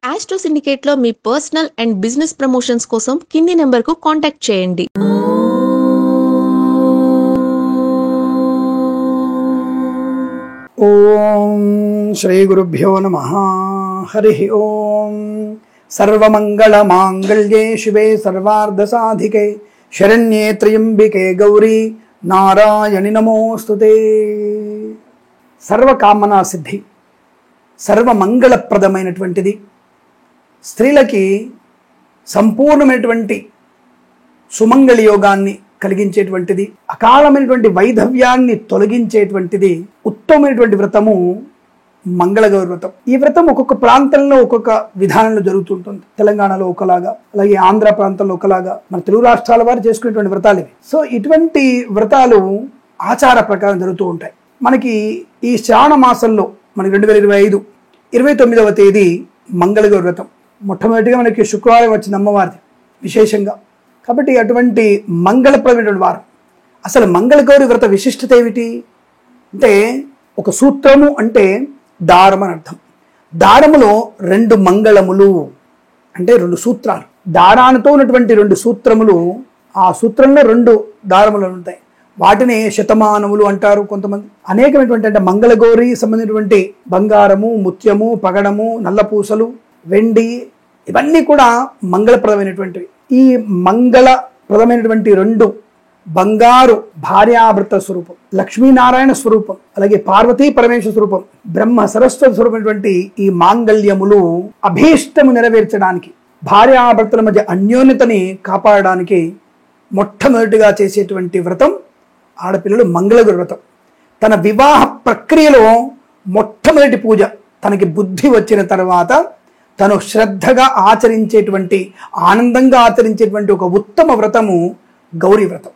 Astro సిండికేట్లో మీ personal and business promotions కోసం కింది నెంబర్కు కాంటాక్ట్ చేయండి. ఓం శ్రీ గురుభ్యో నమః. హరి ఓం. సర్వమంగళ మాంగళ్యే శివే సర్వార్ధ సాధికే శరణ్యే త్ర్యంబికే గౌరీ నారాయణి నమోస్తుతే. సర్వకామనా సిద్ధి, సర్వమంగళప్రదమైనటువంటిది, స్త్రీలకి సంపూర్ణమైనటువంటి సుమంగళి యోగాన్ని కలిగించేటువంటిది, అకాలమైనటువంటి వైధవ్యాన్ని తొలగించేటువంటిది ఉత్తమమైనటువంటి వ్రతము మంగళగౌరి వ్రతం. ఈ వ్రతం ఒక్కొక్క ప్రాంతంలో ఒక్కొక్క విధానంలో జరుగుతుంటుంది. తెలంగాణలో ఒకలాగా, అలాగే ఆంధ్ర ప్రాంతంలో ఒకలాగా, మన తెలుగు రాష్ట్రాల వారు చేసుకునేటువంటి వ్రతాలు ఇవి. సో ఇటువంటి వ్రతాలు ఆచార ప్రకారం జరుగుతూ ఉంటాయి. మనకి ఈ శ్రావణ మాసంలో మనకి 2025 29వ తేదీ మంగళగౌరి వ్రతం. మొట్టమొదటిగా మనకి శుక్రవారం వచ్చింది అమ్మవారిది విశేషంగా. కాబట్టి అటువంటి మంగళప్రదమైనటువంటి వారం. అసలు మంగళగౌరి వ్రత విశిష్టత ఏమిటి అంటే, ఒక సూత్రము అంటే దారం అని అర్థం. దారములో 2 మంగళములు అంటే 2 సూత్రాలు, దారానితో ఉన్నటువంటి 2 సూత్రములు, ఆ సూత్రంలో 2 దారములు ఉంటాయి. వాటిని శతమానములు అంటారు కొంతమంది. అనేకమైనటువంటి అంటే మంగళగౌరి సంబంధించినటువంటి బంగారము, ముత్యము, పగడము, నల్లపూసలు, వెండి, ఇవన్నీ కూడా మంగళప్రదమైనటువంటివి. ఈ మంగళప్రదమైనటువంటి 2 బంగారు భార్యాభర్త స్వరూపం, లక్ష్మీనారాయణ స్వరూపం, అలాగే పార్వతీ పరమేశ్వర స్వరూపం, బ్రహ్మ సరస్వతి స్వరూపమైనటువంటి ఈ మాంగళ్యములు అభీష్టము నెరవేర్చడానికి, భార్యాభర్తల మధ్య అన్యోన్యతని కాపాడడానికి మొట్టమొదటిగా చేసేటువంటి వ్రతం ఆడపిల్లలు మంగళగౌరి వ్రతం. తన వివాహ ప్రక్రియలో మొట్టమొదటి పూజ, తనకి బుద్ధి వచ్చిన తర్వాత తను శ్రద్ధగా ఆచరించేటువంటి, ఆనందంగా ఆచరించేటువంటి ఒక ఉత్తమ వ్రతము గౌరీ వ్రతం.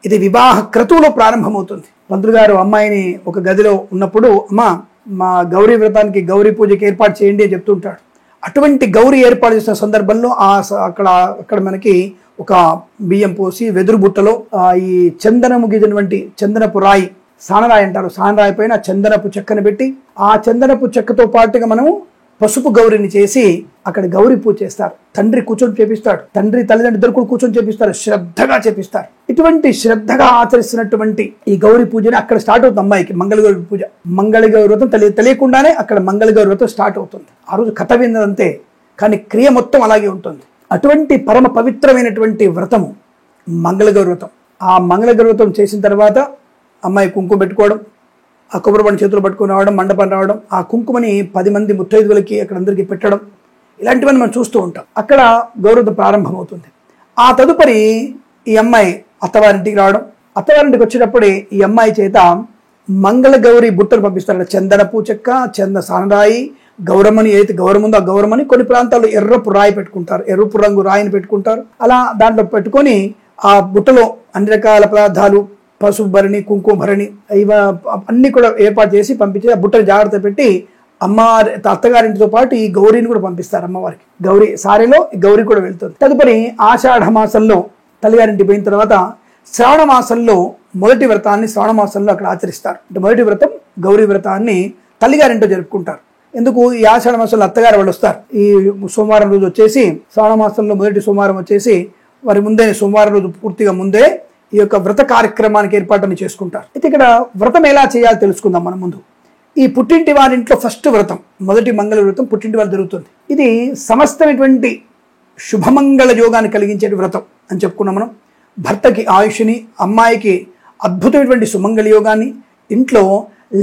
ఇది వివాహ క్రతువులో ప్రారంభమవుతుంది. పంతులు గారు అమ్మాయిని ఒక గదిలో ఉన్నప్పుడు, అమ్మా మా గౌరీ వ్రతానికి గౌరీ పూజకి ఏర్పాటు చేయండి అని చెప్తుంటాడు. అటువంటి గౌరీ ఏర్పాటు చేసిన సందర్భంలో అక్కడ మనకి ఒక బియ్యం పోసి వెదురు బుట్టలో ఈ చందనము గీసినటువంటి చందనపు రాయి, సానరాయి అంటారు, సానరాయి పైన చందనపు చెక్కను పెట్టి, ఆ చందనపు చెక్కతో పాటుగా మనము పసుపు గౌరిని చేసి అక్కడ గౌరీ పూజ చేస్తారు. తండ్రి కూర్చొని చేపిస్తాడు, తండ్రి తల్లిదండ్రులు ఇద్దరు కూడా కూర్చొని చేపిస్తారు, శ్రద్ధగా చేపిస్తారు. ఇటువంటి శ్రద్ధగా ఆచరిస్తున్నటువంటి ఈ గౌరీ పూజని అక్కడ స్టార్ట్ అవుతుంది అమ్మాయికి మంగళగౌరి పూజ. మంగళగౌరి వ్రతం తెలియకుండానే అక్కడ మంగళగౌరి వ్రతం స్టార్ట్ అవుతుంది. ఆ రోజు కథ విన్నదంతే, కానీ క్రియ మొత్తం అలాగే ఉంటుంది. అటువంటి పరమ పవిత్రమైనటువంటి వ్రతము మంగళగౌరి వ్రతం. ఆ మంగళగౌరి వ్రతం చేసిన తర్వాత అమ్మాయి కుంకుమ పెట్టుకోవడం, ఆ కొబ్బరిపండు చేతులు పట్టుకుని రావడం, మండపం రావడం, ఆ కుంకుమని 10 మంది ముత్తైదువులకి అక్కడ అందరికీ పెట్టడం, ఇలాంటివన్నీ మనం చూస్తూ ఉంటాం. అక్కడ గౌరవం ప్రారంభమవుతుంది. ఆ తదుపరి ఈ అమ్మాయి అత్తవారింటికి రావడం, అత్తవారింటికి వచ్చేటప్పుడే ఈ అమ్మాయి చేత మంగళగౌరి బుట్టలు పంపిస్తారు. చందనపు చెక్క, చంద సానరాయి, గౌరమ్మని, ఏదైతే గౌరవం ఉందో ఆ గౌరమ్మని, కొన్ని ప్రాంతాల్లో ఎర్రపు రాయి పెట్టుకుంటారు, ఎరుపు రంగు రాయిని పెట్టుకుంటారు. అలా దాంట్లో పెట్టుకొని ఆ బుట్టలో అన్ని రకాల పదార్థాలు, పసుపు భరణి, కుంకుమ భరణి, అన్ని కూడా ఏర్పాటు చేసి పంపించి ఆ బుట్టని జాగ్రత్త పెట్టి అమ్మవారి అత్తగారింటితో పాటు ఈ గౌరీని కూడా పంపిస్తారు అమ్మవారికి. గౌరీ సారీలో గౌరీ కూడా వెళ్తుంది. తదుపరి ఆషాఢ మాసంలో తల్లిగారింటి పోయిన తర్వాత శ్రావణ మాసంలో మొదటి వ్రతాన్ని శ్రావణ మాసంలో అక్కడ ఆచరిస్తారు. అంటే మొదటి వ్రతం గౌరీ వ్రతాన్ని తల్లిగారింటో జరుపుకుంటారు. ఎందుకు? ఈ ఆషాఢ మాసంలో అత్తగారు వాళ్ళు వస్తారు. ఈ సోమవారం రోజు వచ్చేసి, శ్రావణ మాసంలో మొదటి సోమవారం వచ్చేసి వారి ముందే, సోమవారం రోజు పూర్తిగా ముందే ఈ యొక్క వ్రత కార్యక్రమానికి ఏర్పాటుని చేసుకుంటారు. అయితే ఇక్కడ వ్రతం ఎలా చేయాలో తెలుసుకుందాం మనం ముందు. ఈ పుట్టింటి వారింట్లో ఫస్ట్ వ్రతం, మొదటి మంగళ వ్రతం పుట్టింటి వారు జరుగుతుంది. ఇది సమస్తమైనటువంటి శుభమంగళ యోగాన్ని కలిగించే వ్రతం అని చెప్పుకున్నాం మనం. భర్తకి ఆయుష్ని, అమ్మాయికి అద్భుతమైనటువంటి సుమంగళ యోగాన్ని, ఇంట్లో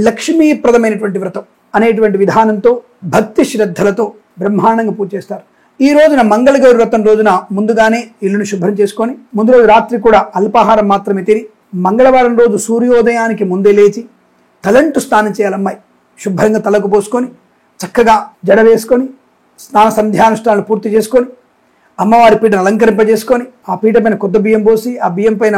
లక్ష్మీప్రదమైనటువంటి వ్రతం అనేటువంటి విధానంతో భక్తి శ్రద్ధలతో బ్రహ్మాండంగా పూజ చేస్తారు. ఈ రోజున మంగళగౌరి వ్రతం రోజున ముందుగానే ఇల్లును శుభ్రం చేసుకొని, ముందు రోజు రాత్రి కూడా అల్పాహారం మాత్రమే తిని, మంగళవారం రోజు సూర్యోదయానికి ముందే లేచి తలంటు స్నానం చేయాలి అమ్మాయి. శుభ్రంగా తలకు పోసుకొని, చక్కగా జడ వేసుకొని, స్నాన సంధ్యానుష్ఠానాలు పూర్తి చేసుకొని, అమ్మవారి పీటను అలంకరింపజేసుకొని, ఆ పీట పైన కొత్త బియ్యం పోసి, ఆ బియ్యం పైన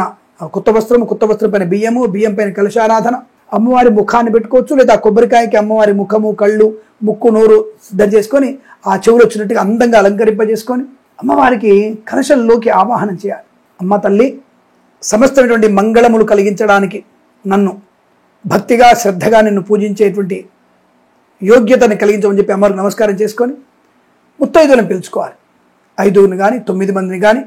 కొత్త వస్త్రం పైన బియ్యము, బియ్యం పైన కలశారాధన, అమ్మవారి ముఖాన్ని పెట్టుకోవచ్చు, లేదా కొబ్బరికాయకి అమ్మవారి ముఖము, కళ్ళు, ముక్కు, నోరు సిద్ధం చేసుకొని, ఆ చెవులు వచ్చినట్టుగా అందంగా అలంకరింపజేసుకొని అమ్మవారికి కలశంలోకి ఆవాహనం చేయాలి. అమ్మ తల్లి, సమస్తమైనటువంటి మంగళములు కలిగించడానికి నన్ను భక్తిగా శ్రద్ధగా నిన్ను పూజించేటువంటి యోగ్యతని కలిగించమని చెప్పి అమ్మవారికి నమస్కారం చేసుకొని ముత్తైదులను పిలుచుకోవాలి. 5గురిని కానీ 9 మందిని కానీ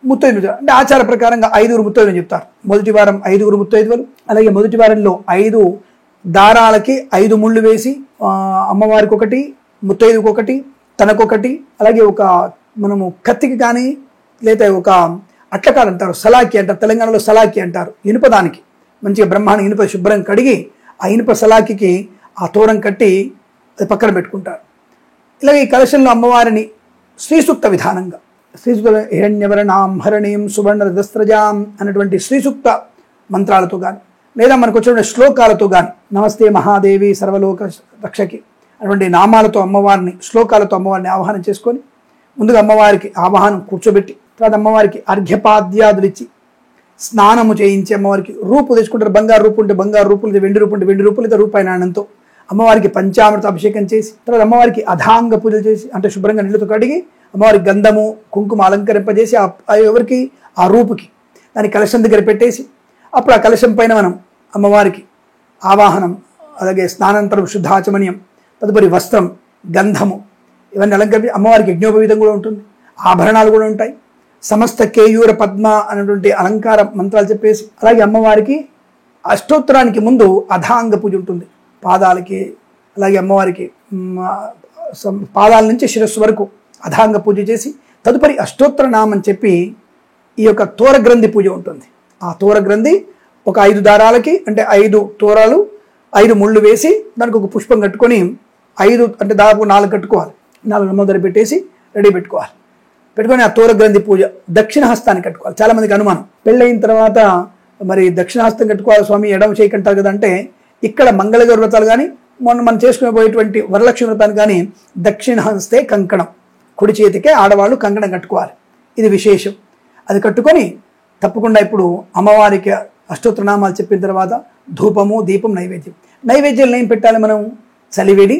ముత్తైదులు అంటే ఆచార ప్రకారంగా 5గురు ముత్తైదులు చెప్తారు. మొదటి వారం 5గురు ముత్తైదువులు, అలాగే మొదటి వారంలో 5 దారాలకి 5 ముళ్ళు వేసి అమ్మవారికి ఒకటి, ముత్తైదుకు ఒకటి, తనకొకటి, అలాగే ఒక మనము కత్తికి కానీ లేదా ఒక అట్లకాడ అంటారు, సలాకి అంటారు, తెలంగాణలో సలాకి అంటారు, ఇనుపదానికి మంచిగా బ్రహ్మాండ ఇనుప శుభ్రం కడిగి ఆ ఇనుప సలాకికి ఆ తోరం కట్టి అది పక్కన పెట్టుకుంటారు. ఇలాగే ఈ కలశంలో అమ్మవారిని శ్రీసూక్త విధానంగా శ్రీసూక్త హిరణ్యవరణాం హరణీం సువర్ణ దస్త్రజాం అన్నటువంటి శ్రీసూక్త మంత్రాలతో కానీ లేదా మనకు వచ్చిన శ్లోకాలతో కానీ నమస్తే మహాదేవి సర్వలోక రక్షకి అటువంటి నామాలతో అమ్మవారిని శ్లోకాలతో అమ్మవారిని ఆవాహనం చేసుకొని ముందుగా అమ్మవారికి ఆవాహనం కూర్చోబెట్టి తర్వాత అమ్మవారికి అర్ఘ్యపాద్యాదులు ఇచ్చి స్నానము చేయించి అమ్మవారికి రూపు తెచ్చుకుంటారు. బంగారు రూపు ఉంటే బంగారు రూపులు, వెండి రూపు ఉంటే వెండి రూపులు, రూపాయి నాణ్యంతో అమ్మవారికి పంచామృత అభిషేకం చేసి తర్వాత అమ్మవారికి అధాంగ పూజలు చేసి అంటే శుభ్రంగా నీళ్ళతో కడిగి అమ్మవారికి గంధము కుంకుమ అలంకరింపజేసి ఎవరికి ఆ రూపుకి దాని కలశం దగ్గర పెట్టేసి అప్పుడు ఆ కలశం పైన మనం అమ్మవారికి ఆవాహనం, అలాగే స్నానానంతరం శుద్ధాచమనీయం, తదుపరి వస్త్రం, గంధము ఇవన్నీ అలంకరించి అమ్మవారికి యజ్ఞోపవీతం కూడా ఉంటుంది, ఆభరణాలు కూడా ఉంటాయి, సమస్త కేయూర పద్మ అనేటువంటి అలంకార మంత్రాలు చెప్పేసి అలాగే అమ్మవారికి అష్టోత్తరానికి ముందు అధాంగ పూజ ఉంటుంది. పాదాలకి అలాగే అమ్మవారికి పాదాల నుంచి శిరస్సు వరకు అధాంగ పూజ చేసి తదుపరి అష్టోత్తర నామం చెప్పి ఈ యొక్క తోర గ్రంథి పూజ ఉంటుంది. ఆ తోర గ్రంథి ఒక 5 దారాలకి అంటే 5 తోరాలు 5 ముళ్ళు వేసి దానికి ఒక పుష్పం కట్టుకొని 5 అంటే దాదాపు 4 కట్టుకోవాలి. 4 నమ్మదర పెట్టేసి రెడీ పెట్టుకోవాలి. పెట్టుకొని ఆ తోర గ్రంథి పూజ దక్షిణ హస్తాన్ని కట్టుకోవాలి. చాలా మందికి అనుమానం, పెళ్ళయిన తర్వాత మరి దక్షిణహస్తం కట్టుకోవాలి స్వామి ఎడమ చేయకంటారు కదా అంటే ఇక్కడ మంగళగౌర వ్రతాలు కానీ మనం చేసుకునే పోయేటువంటి వరలక్ష్మి వ్రతాన్ని కానీ దక్షిణ హస్తే కంకణం, కుడి చేతికే ఆడవాళ్ళు కంకణం కట్టుకోవాలి. ఇది విశేషం. అది కట్టుకొని తప్పకుండా ఇప్పుడు అమ్మవారికి అష్టోత్తరనామాలు చెప్పిన తర్వాత ధూపము, దీపం, నైవేద్యం. నైవేద్యాలు ఏం పెట్టాలి? మనం చలివిడి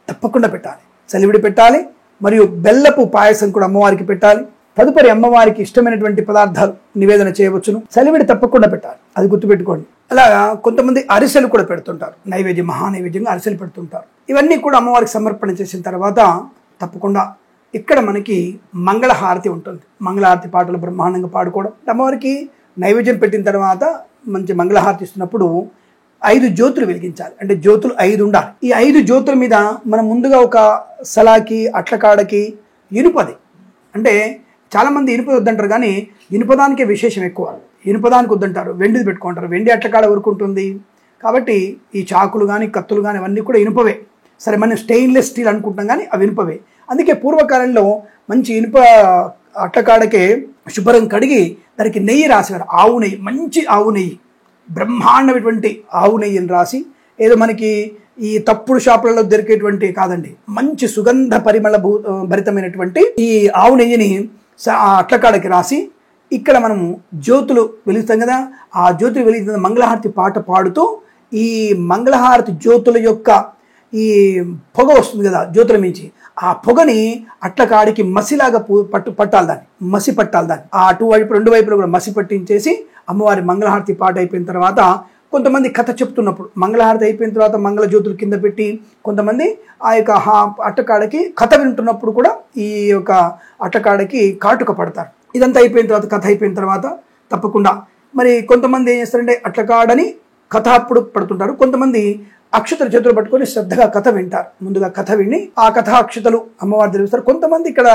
తప్పకుండా పెట్టాలి, చలివిడి పెట్టాలి, మరియు బెల్లపు పాయసం కూడా అమ్మవారికి పెట్టాలి. తదుపరి అమ్మవారికి ఇష్టమైనటువంటి పదార్థాలు నివేదన చేయవచ్చును. చలివిడి తప్పకుండా పెట్టాలి, అది గుర్తుపెట్టుకోండి. అలాగా కొంతమంది అరిసెలు కూడా పెడుతుంటారు, నైవేద్యం మహానైవేద్యంగా అరిసెలు పెడుతుంటారు. ఇవన్నీ కూడా అమ్మవారికి సమర్పణ చేసిన తర్వాత తప్పకుండా ఇక్కడ మనకి మంగళహారతి ఉంటుంది. మంగళహారతి పాటలు బ్రహ్మాండంగా పాడుకోవడం. అమ్మవారికి నైవేద్యం పెట్టిన తర్వాత మంచి మంగళహారతి ఇస్తున్నప్పుడు 5 జ్యోతులు వెలిగించాలి. అంటే జ్యోతులు 5 ఉండాలి. ఈ 5 జ్యోతుల మీద మనం ముందుగా ఒక సలాకి అట్లకాడకి ఇనుపది, అంటే చాలామంది ఇనుప వద్దంటారు కానీ ఇనుపదానికే విశేషం ఎక్కువ. ఇనుపదానికి వద్దంటారు, వెండిది పెట్టుకుంటారు. వెండి అట్లకాడ వరకు ఉంటుంది కాబట్టి ఈ చాకులు కానీ కత్తులు కానీ అవన్నీ కూడా ఇనుపవే. సరే మనం స్టెయిన్లెస్ స్టీల్ అనుకుంటాం కానీ అవి ఇనుపవే. అందుకే పూర్వకాలంలో మంచి ఇనుప అట్లకాడకే శుభ్రం కడిగి దానికి నెయ్యి రాసేవారు. ఆవు నెయ్యి, మంచి ఆవు నెయ్యి, బ్రహ్మాండమైనటువంటి ఆవు నెయ్యిని రాసి, ఏదో మనకి ఈ తప్పుడు షాపులలో దొరికేటువంటి కాదండి, మంచి సుగంధ పరిమళ భరితమైనటువంటి ఈ ఆవు నెయ్యిని అట్లకాడకి రాసి ఇక్కడ మనము జ్యోతులు వెలుగుతాం కదా, ఆ జ్యోతులు వెలిగిన మంగళహారతి పాట పాడుతూ ఈ మంగళహారతి జ్యోతుల యొక్క ఈ పొగ వస్తుంది కదా జ్యోతుల మించి, ఆ పొగని అట్లకాడికి మసిలాగా పట్టాలి, దాన్ని మసి పట్టాలి. దాన్ని ఆ అటువైపు 2 వైపులు కూడా మసి పట్టించేసి అమ్మవారి మంగళహారతి పాట అయిపోయిన తర్వాత కొంతమంది కథ చెప్తున్నప్పుడు మంగళహారతి అయిపోయిన తర్వాత మంగళ జ్యోతులు కింద పెట్టి కొంతమంది ఆ యొక్క అట్టకాడకి కథ వింటున్నప్పుడు కూడా ఈ యొక్క అట్టకాడకి కాటుక పడతారు. ఇదంతా అయిపోయిన తర్వాత కథ అయిపోయిన తర్వాత తప్పకుండా మరి కొంతమంది ఏం చేస్తారంటే అట్లకాడని కథ అప్పుడు పడుతుంటారు. కొంతమంది అక్షతలు చేతులు పట్టుకొని శ్రద్ధగా కథ వింటారు. ముందుగా కథ విని ఆ కథాక్షతలు అమ్మవారు తెలిపిస్తారు. కొంతమంది ఇక్కడ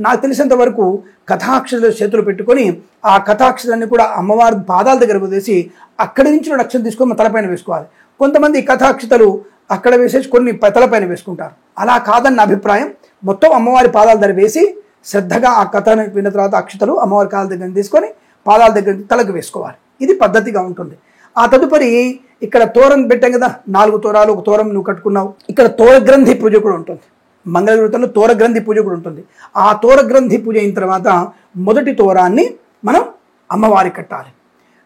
నాకు తెలిసినంత వరకు కథాక్షతలు చేతులు పెట్టుకొని ఆ కథాక్షతలన్నీ కూడా అమ్మవారి పాదాల దగ్గర వదిలేసి అక్కడి నుంచి 2 అక్షతలు తీసుకొని తలపైన వేసుకోవాలి. కొంతమంది కథాక్షతలు అక్కడ వేసేసి కొన్ని తలపైన వేసుకుంటారు. అలా కాదన్న అభిప్రాయం. మొత్తం అమ్మవారి పాదాల దగ్గర వేసి శ్రద్ధగా ఆ కథను విన్న తర్వాత అక్షతలు అమ్మవారి కాళ్ళ దగ్గర తీసుకొని పాదాల దగ్గర తలకు వేసుకోవాలి. ఇది పద్ధతిగా ఉంటుంది. ఆ తదుపరి ఇక్కడ తోరం పెట్టాం కదా, 4 తోరాలు, ఒక తోరం నువ్వు కట్టుకున్నావు. ఇక్కడ తోరగ్రంథి పూజ కూడా ఉంటుంది. మంగళవ్రతంలో తోరగ్రంథి పూజ కూడా ఉంటుంది. ఆ తోరగ్రంథి పూజ అయిన తర్వాత మొదటి తోరాన్ని మనం అమ్మవారికి కట్టాలి,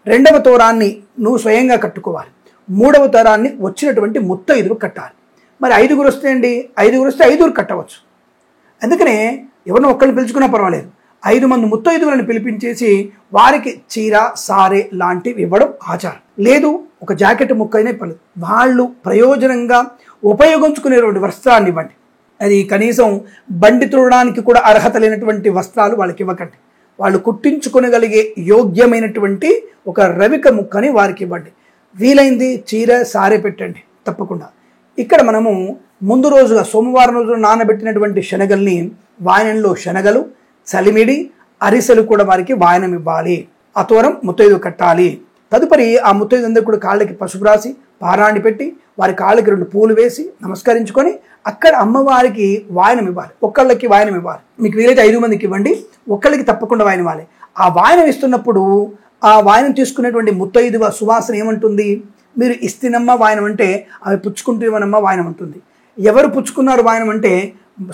2వ తోరాన్ని నువ్వు స్వయంగా కట్టుకోవాలి, 3వ తోరాన్ని వచ్చినటువంటి ముత్తైదులు కట్టాలి. మరి 5గురు వస్తే అండి, 5గురు వస్తే 5గురు కట్టవచ్చు. అందుకనే ఎవరినో ఒక్కరిని పిలుచుకున్నా పర్వాలేదు, 5 మంది ముత్తైదువులను పిలిపించేసి వారికి చీర సారే లాంటివి ఇవ్వడం ఆచారం. లేదు ఒక జాకెట్ ముక్క అయినా పర్లేదు, వాళ్ళు ప్రయోజనంగా ఉపయోగించుకునేటువంటి వస్త్రాన్ని ఇవ్వండి. అది కనీసం బండి తుడడానికి కూడా అర్హత లేనటువంటి వస్త్రాలు వాళ్ళకి ఇవ్వకండి. వాళ్ళు కుట్టించుకొనగలిగే యోగ్యమైనటువంటి ఒక రవిక ముక్కని వారికి ఇవ్వండి. వీలైంది చీర సారె పెట్టండి తప్పకుండా. ఇక్కడ మనము ముందు రోజుగా సోమవారం రోజున నానబెట్టినటువంటి శనగల్ని వాయనంలో శనగలు, చలిమిడి, అరిసెలు కూడా వారికి వాయనం ఇవ్వాలి. అతోరం ముత్తైదు కట్టాలి. తదుపరి ఆ ముత్తైదు అందరూ కూడా కాళ్ళకి పసుపు రాసి పారాణి పెట్టి వారి కాళ్ళకి 2 పూలు వేసి నమస్కరించుకొని అక్కడ అమ్మవారికి వాయనం ఇవ్వాలి. ఒక్కళ్ళకి వాయనం ఇవ్వాలి. మీకు వీలైతే 5 మందికి ఇవ్వండి, ఒక్కళ్ళకి తప్పకుండా వాయనం ఇవ్వాలి. ఆ వాయనం ఇస్తున్నప్పుడు ఆ వాయనం తీసుకునేటువంటి ముత్తైదువ సువాసన ఏమంటుంది? మీరు ఇస్తినమ్మ వాయనం అంటే అవి పుచ్చుకుంటూ ఇవ్వనమ్మ వాయనం ఉంటుంది. ఎవరు పుచ్చుకున్నారు వాయనం అంటే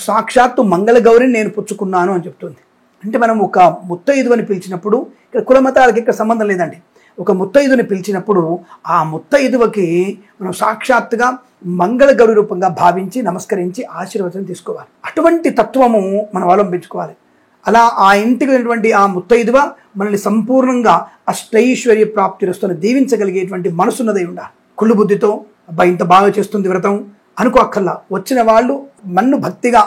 సాక్షాత్తు మంగళగౌరిని నేను పుచ్చుకున్నాను అని చెప్తుంది. అంటే మనం ఒక ముత్తైదువని పిలిచినప్పుడు ఇక్కడ కులమతాలకి ఇక్కడ సంబంధం లేదండి. ఒక ముత్తైదుని పిలిచినప్పుడు ఆ ముత్తైదువకి మనం సాక్షాత్తుగా మంగళగౌరి రూపంగా భావించి నమస్కరించి ఆశీర్వచనం తీసుకోవాలి. అటువంటి తత్వము మనం అవలంబించుకోవాలి. అలా ఆ ఇంటికి వెళ్ళినటువంటి ఆ ముత్తైదువ మనల్ని సంపూర్ణంగా అష్టైశ్వర్య ప్రాప్తి వస్తున్న దీవించగలిగేటువంటి మనసున్నదై ఉండాలి. కుళ్ళు బుద్ధితో అబ్బా ఇంత బాగా చేస్తుంది వ్రతం అనుకోక్కర్లా. వచ్చిన వాళ్ళు నన్ను భక్తిగా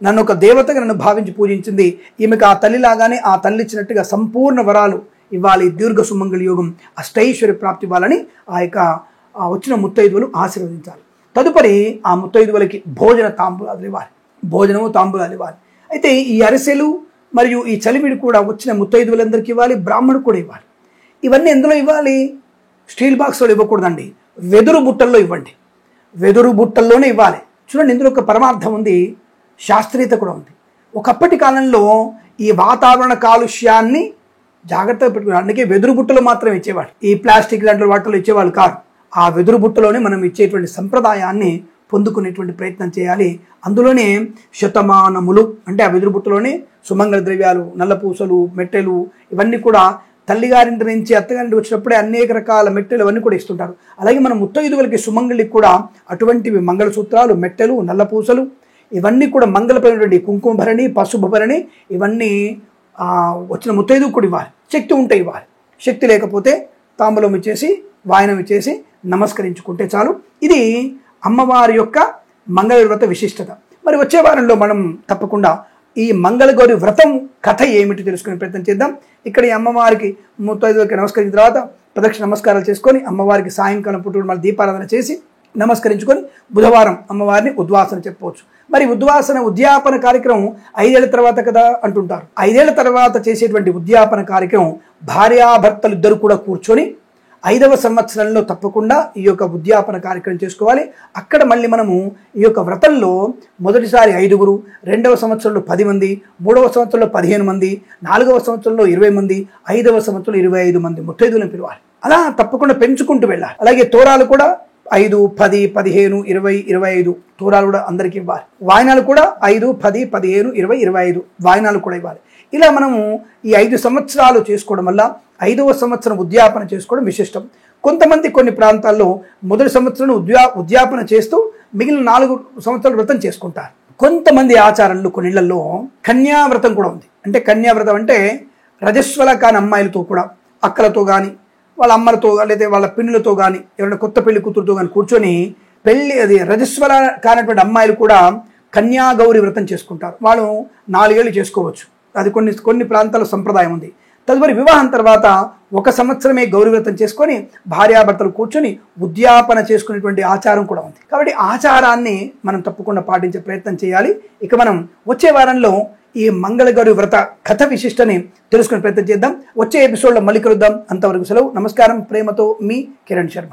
నన్ను ఒక దేవతగా నన్ను భావించి పూజించింది, ఈమెకు ఆ తల్లిలాగానే ఆ తల్లి ఇచ్చినట్టుగా సంపూర్ణ వరాలు ఇవ్వాలి, దీర్ఘ సుమంగళ యోగం అష్టైశ్వర్య ప్రాప్తి ఇవ్వాలని ఆ వచ్చిన ముత్తైదువులు ఆశీర్వదించాలి. తదుపరి ఆ ముత్తైదువులకి భోజన తాంబూలాలు ఇవ్వాలి. భోజనము తాంబూలాలు ఇవ్వాలి. అయితే ఈ అరిసెలు మరియు ఈ చలిమిడి కూడా వచ్చిన ముత్తైదువులందరికీ ఇవ్వాలి, బ్రాహ్మణుడు కూడా ఇవ్వాలి. ఇవన్నీ ఎందులో ఇవ్వాలి? స్టీల్ బాక్స్లో ఇవ్వకూడదండి, వెదురు బుట్టల్లో ఇవ్వండి. వెదురు బుట్టల్లోనే ఇవ్వాలి. చూడండి, ఇందులో ఒక పరమార్థం ఉంది, శాస్త్రీయత కూడా ఉంది. ఒకప్పటి కాలంలో ఈ వాతావరణ కాలుష్యాన్ని జాగ్రత్తగా పెట్టుకున్నారు. అందుకే వెదురు బుట్టలు మాత్రం ఇచ్చేవాడు, ఈ ప్లాస్టిక్ లాంటి వాటిలో ఇచ్చేవాళ్ళు కాదు. ఆ వెదురు బుట్టలోనే మనం ఇచ్చేటువంటి సంప్రదాయాన్ని పొందుకునేటువంటి ప్రయత్నం చేయాలి. అందులోనే శతమానములు అంటే ఆ వెదురు బుట్టలోనే సుమంగళ ద్రవ్యాలు, నల్లపూసలు, మెట్టెలు ఇవన్నీ కూడా తల్లిగారింటి నుంచి అత్తగారింటి వచ్చినప్పుడే అనేక రకాల మెట్టెలు అవన్నీ కూడా ఇస్తుంటారు. అలాగే మన ముత్తైదువులకి సుమంగళికి కూడా అటువంటివి మంగళసూత్రాలు, మెట్టెలు, నల్లపూసలు ఇవన్నీ కూడా మంగళపరమైనటువంటి కుంకుమ భరణి, పసుపు భరణి ఇవన్నీ వచ్చిన ముత్తైదువు కూడా ఇవ్వాలి. శక్తి ఉంటే ఇవ్వాలి. శక్తి లేకపోతే తాంబూలం ఇచ్చేసి వాయనం ఇచ్చేసి నమస్కరించుకుంటే చాలు. ఇది అమ్మవారి యొక్క మంగళ వ్రత విశిష్టత. మరి వచ్చే వారంలో మనం తప్పకుండా ఈ మంగళగౌరి వ్రతం కథ ఏమిటి తెలుసుకునే ప్రయత్నం చేద్దాం. ఇక్కడ ఈ అమ్మవారికి ముత్తైదువుకి నమస్కరించిన తర్వాత ప్రదక్షిణ నమస్కారాలు చేసుకొని అమ్మవారికి సాయంకాలం పుట్టుడు మళ్ళీ దీపారాధన చేసి నమస్కరించుకొని బుధవారం అమ్మవారిని ఉద్వాసన చెప్పవచ్చు. మరి ఉద్యాపన కార్యక్రమం 5 ఏళ్ల తర్వాత కదా అంటుంటారు. 5 ఏళ్ల తర్వాత చేసేటువంటి ఉద్యాపన కార్యక్రమం భార్యాభర్తలు ఇద్దరు కూడా కూర్చొని 5వ సంవత్సరంలో తప్పకుండా ఈ యొక్క ఉద్యాపన కార్యక్రమం చేసుకోవాలి. అక్కడ మళ్ళీ మనము ఈ యొక్క వ్రతంలో మొదటిసారి 5గురు, 2వ సంవత్సరంలో 10 మంది, 3వ సంవత్సరంలో 15 మంది, 4వ సంవత్సరంలో 20 మంది, 5వ సంవత్సరంలో 25 మంది ముత్తైదువులను పిలవాలి. అలా తప్పకుండా పెంచుకుంటూ వెళ్ళాలి. అలాగే తోరాలు కూడా 5, 10, 15, 20, 25 తోరాలు కూడా అందరికీ ఇవ్వాలి. వాయనాలు కూడా 5, 10, 15, 20, 25 వాయనాలు కూడా ఇవ్వాలి. ఇలా మనము ఈ 5 సంవత్సరాలు చేసుకోవడం వల్ల 5వ సంవత్సరం ఉద్యాపన చేసుకోవడం విశిష్టం. కొంతమంది కొన్ని ప్రాంతాల్లో మొదటి సంవత్సరం ఉద్యాపన చేస్తూ మిగిలిన 4 సంవత్సరాలు వ్రతం చేసుకుంటారు. కొంతమంది ఆచారాలు కొన్నిళ్లలో కన్యావ్రతం కూడా ఉంది. అంటే కన్యావ్రతం అంటే రజస్వల కాని అమ్మాయిలతో కూడా అక్కలతో కానీ వాళ్ళ అమ్మలతో లేదా వాళ్ళ పిన్నులతో కానీ ఎవరైనా కొత్త పెళ్లి కూతురుతో కానీ కూర్చొని అది రజస్వల కానటువంటి అమ్మాయిలు కూడా కన్యాగౌరి వ్రతం చేసుకుంటారు. వాళ్ళు 4 ఏళ్ళు చేసుకోవచ్చు. అది కొన్ని ప్రాంతాల సంప్రదాయం ఉంది. తదుపరి వివాహం తర్వాత 1 సంవత్సరమే గౌరీ వ్రతం చేసుకొని భార్యాభర్తలు కూర్చొని ఉద్యాపన చేసుకునేటువంటి ఆచారం కూడా ఉంది. కాబట్టి ఆచారాన్ని మనం తప్పకుండా పాటించే ప్రయత్నం చేయాలి. ఇక మనం వచ్చే వారంలో ఈ మంగళగౌరి వ్రత కథ విశిష్టని తెలుసుకునే ప్రయత్నం చేద్దాం. వచ్చే ఎపిసోడ్లో మళ్ళీ కలుద్దాం. అంతవరకు సెలవు. నమస్కారం. ప్రేమతో మీ కిరణ్ శర్మ.